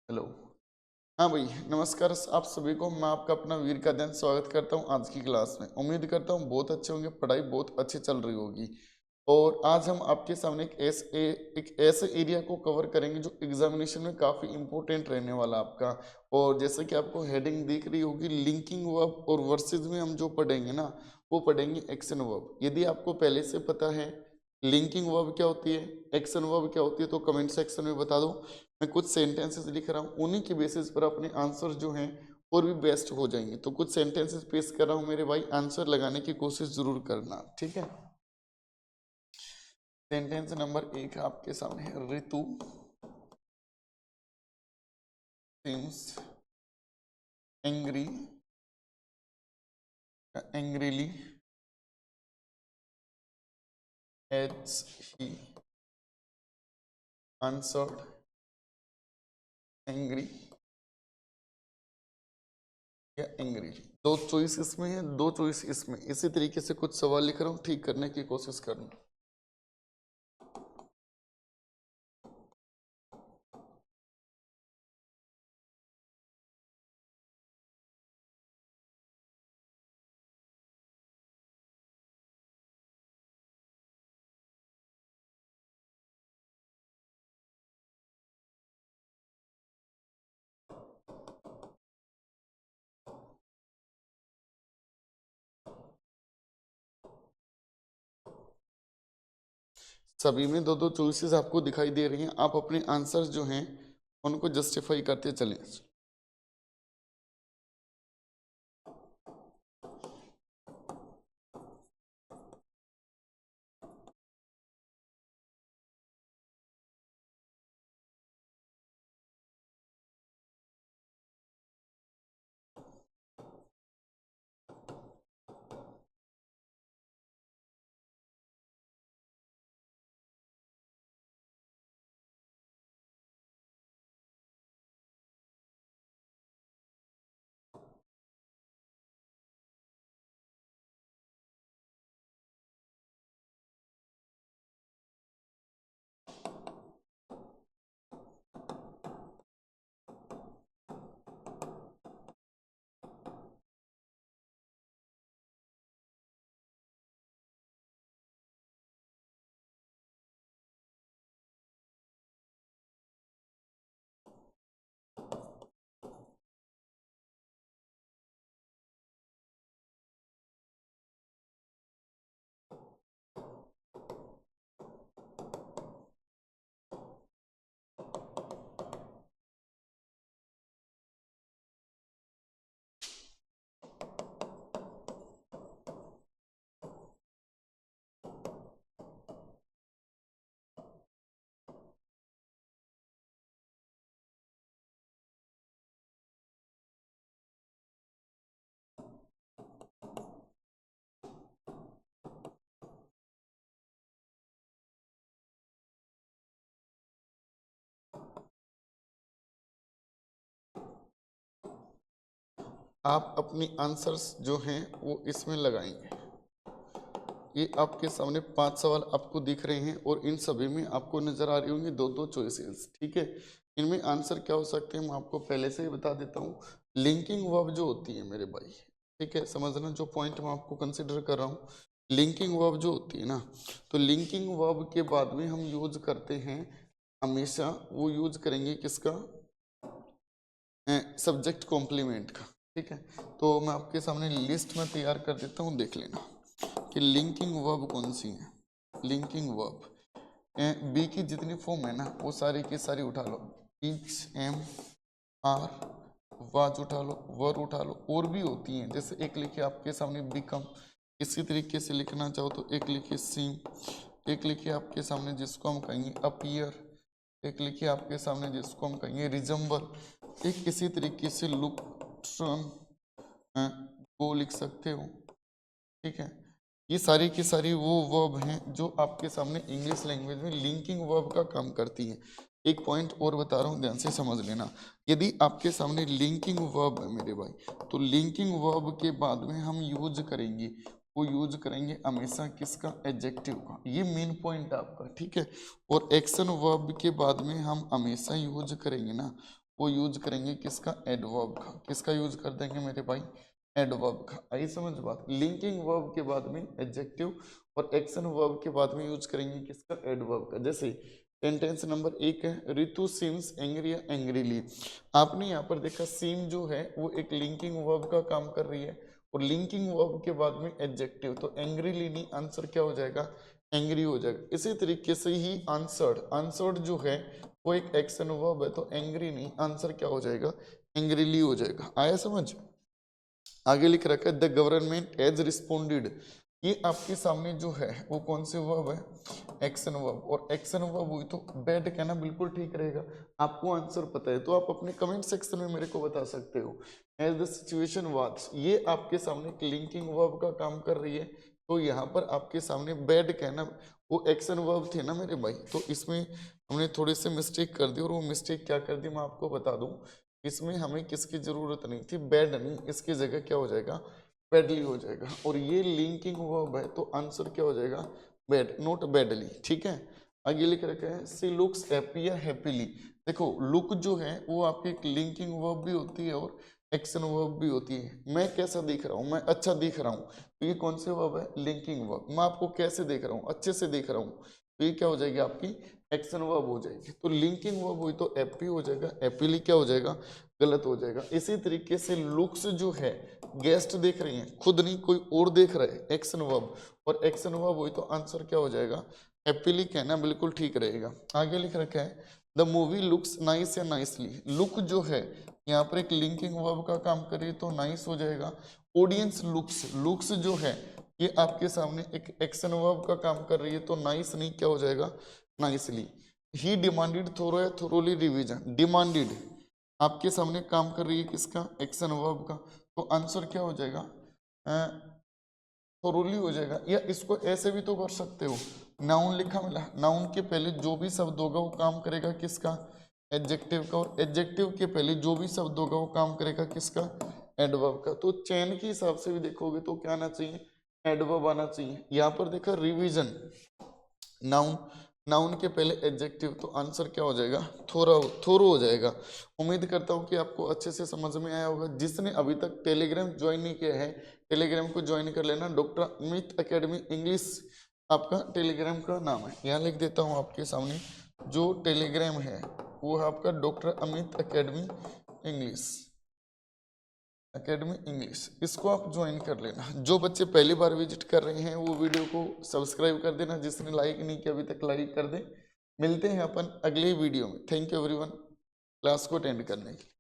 Hello. हाँ भाई, नमस्कार आप सभी को। मैं आपका अपना वीर का दिन स्वागत करता हूँ आज की क्लास में। उम्मीद करता हूँ बहुत अच्छे होंगे, पढ़ाई बहुत अच्छी चल रही होगी। और आज हम आपके सामने एक ऐसे एरिया को कवर करेंगे जो एग्जामिनेशन में काफ़ी इंपॉर्टेंट रहने वाला आपका। और जैसे कि आपको हेडिंग दिख रही होगी, लिंकिंग वर्ब और वर्सेज में हम जो पढ़ेंगे ना, वो पढ़ेंगे एक्शन वर्ब। यदि आपको पहले से पता है लिंकिंग वर्ब क्या होती है, एक्शन वर्ब क्या होती है, तो कमेंट सेक्शन में बता दो। मैं कुछ सेंटेंसेस लिख रहा हूँ, उन्हीं के बेसिस पर अपने आंसर जो हैं और भी बेस्ट हो जाएंगे। तो कुछ सेंटेंसेस पेश कर रहा हूँ मेरे भाई, आंसर लगाने की कोशिश जरूर करना, ठीक है। सेंटेंस नंबर 1 आपके सामने है। ऋतु seems angry, angrily as he answered angry या एंग्री। दो चॉइस इसमें है, दो चॉइस इसमें। इसी तरीके से कुछ सवाल लिख रहा हूँ, ठीक करने की कोशिश करना। सभी में दो दो चॉइसेस आपको दिखाई दे रही हैं। आप अपने आंसर्स जो हैं उनको जस्टिफाई करते चलें। आप अपनी आंसर्स जो हैं वो इसमें लगाएंगे। ये आपके सामने 5 सवाल आपको दिख रहे हैं और इन सभी में आपको नजर आ रही होंगी दो दो चॉइसेस, ठीक है। इनमें आंसर क्या हो सकते हैं मैं आपको पहले से ही बता देता हूँ। लिंकिंग वर्ब जो होती है मेरे भाई, ठीक है, समझना जो पॉइंट मैं आपको कंसिडर कर रहा हूँ। लिंकिंग वर्ब जो होती है ना, तो लिंकिंग वर्ब के बाद में हम यूज करते हैं हमेशा, वो यूज करेंगे किसका, सब्जेक्ट कॉम्प्लीमेंट का, ठीक है। तो मैं आपके सामने लिस्ट में तैयार कर देता हूँ, देख लेना कि लिंकिंग वर्ब कौन सी है। लिंकिंग वर्ब बी की जितनी फॉर्म है ना वो सारी की सारी उठा लो। इच, एम, आर, वाज उठा लो, वर उठा लो। और भी होती हैं, जैसे एक लिखिए आपके सामने बिकम, इसी तरीके से लिखना चाहो तो एक लिखिए सीम, एक लिखिए आपके सामने जिसको हम कहेंगे अपीयर, एक लिखिए आपके सामने जिसको हम कहेंगे रिजम्बल, एक किसी तरीके से लुक, ट्रन, वो लिख सकते हो, ठीक है। ये सारी की सारी वो वर्ब हैं जो आपके सामने इंग्लिश लैंग्वेज में लिंकिंग वर्ब का काम करती हैं। एक पॉइंट और बता रहा हूँ, ध्यान से समझ लेना। यदि आपके सामने लिंकिंग वर्ब है मेरे भाई, तो लिंकिंग वर्ब के बाद में हम यूज करेंगे, वो यूज करेंगे हमेशा किसका, एडजेक्टिव का। ये मेन पॉइंट आपका, ठीक है। और एक्शन वर्ब के बाद में हम हमेशा यूज करेंगे ना, वो यूज करेंगे किसका, एडवर्ब का। किसका यूज कर देंगे मेरे भाई, एडवर्ब का। आई समझ बात। लिंकिंग वर्ब के बाद में एडजेक्टिव और एक्शन वर्ब के बाद में यूज करेंगे किसका, एडवर्ब का। जैसे सेंटेंस नंबर 1 है, रितु सीम्स एंग्री या एंग्रीली। आपने यहाँ पर देखा सीम जो है वो एक लिंकिंग वर्ब का काम कर रही है, और लिंकिंग वर्ब के बाद में एडजेक्टिव, तो एंग्रीली नहीं, आंसर क्या हो जाएगा, एंग्री हो जाएगा। इसी तरीके से ही आंसर्ड, आंसर्ड जो है वो एक एक्शन वर्ब है, तो एंग्री नहीं, आंसर क्या हो जाएगा, एंग्रीली हो जाएगा। आया समझ। आगे लिख रखा है द गवर्नमेंट एज रिस्पोंडेड। ये आपके सामने जो है वो कौन से वर्ब है, एक्शन वर्ब, और एक्शन वर्ब हुई तो बैड कहना बिल्कुल ठीक रहेगा। आपको आंसर पता है तो आप अपने कमेंट सेक्शन में मेरे को बता सकते हो। एज द सिचुएशन वाज, ये आपके सामने एक लिंकिंग वर्ब का काम कर रही है, तो यहाँ पर आपके सामने बैड कहना, वो एक्शन वर्ब थे ना मेरे भाई, तो इसमें हमने थोड़े से मिस्टेक कर दी, और वो मिस्टेक क्या कर दी मैं आपको बता दूं। इसमें हमें किसकी जरूरत नहीं थी, बैड नहीं, इसकी जगह क्या हो जाएगा, बैडली हो जाएगा। और ये लिंकिंग वर्ब है तो आंसर क्या हो जाएगा, बैड, नॉट बैडली। ठीक है, आगे लिख रखा है सी लुक्स हैप्पी या हैप्पीली। देखो लुक जो है वो आपकी एक लिंकिंग वर्ब भी होती है और एक्शन वर्ब भी होती है। मैं कैसा दिख रहा हूँ, मैं अच्छा दिख रहा हूँ, तो ये कौन से वर्ब है, लिंकिंग वर्ब। मैं आपको कैसे देख रहा हूँ, अच्छे से देख रहा हूँ, तो ये क्या हो जाएगी आपकी एक्शन वर्ब हो जाएगी। तो लिंकिंग वर्ब हुई तो एपी हो जाएगा, एपीली क्या हो जाएगा, गलत हो जाएगा। इसी तरीके से लुक्स जो है, गेस्ट देख रही हैं, खुद नहीं कोई और देख रहा है, एक्शन वर्ब, और एक्शन वर्ब हुई तो आंसर क्या हो जाएगा, हैप्पीली कहना बिल्कुल ठीक रहेगा। आगे लिख रखा है द मूवी लुक्स नाइस या नाइसली। लुक जो है यहाँ पर एक लिंकिंग वर्ब का काम करे तो नाइस हो जाएगा। ऑडियंस लुक्स, लुक्स जो है ये आपके सामने एक एक्शन वर्ब का काम कर रही है, तो नाइस नहीं क्या हो जाएगा, नाइसली। ही डिमांडेड थोरो या थोरोली रिवीजन। डिमांडेड आपके सामने काम कर रही है किसका, एक्शन वर्ब का, तो आंसर क्या हो जाएगा, थोरोली हो जाएगा। या इसको ऐसे भी तो कर सकते हो, नाउन लिखा मिला, नाउन के पहले जो भी शब्द होगा वो काम करेगा किसका, एडजेक्टिव का, और एडजेक्टिव के पहले जो भी शब्द होगा वो काम करेगा किसका, एडवर्ब का। तो चेन के हिसाब से भी देखोगे तो क्या आना चाहिए, एडवर्ब आना चाहिए। यहाँ पर देखा रिवीजन, नाउन, नाउन के पहले एडजेक्टिव, तो आंसर क्या हो जाएगा, थोड़ा, थोरो हो जाएगा। उम्मीद करता हूँ कि आपको अच्छे से समझ में आया होगा। जिसने अभी तक टेलीग्राम ज्वाइन नहीं किया है, टेलीग्राम को ज्वाइन कर लेना। डॉक्टर अमित एकेडमी इंग्लिश आपका टेलीग्राम का नाम है, यहाँ लिख देता हूँ आपके सामने। जो टेलीग्राम है वो है आपका doctor Amit academy English, academy English, इसको आप ज्वाइन कर लेना। जो बच्चे पहली बार विजिट कर रहे हैं वो वीडियो को सब्सक्राइब कर देना, जिसने लाइक नहीं किया अभी तक लाइक कर दे। मिलते हैं अपन अगले वीडियो में। थैंक यू एवरीवन क्लास को अटेंड करने के लिए।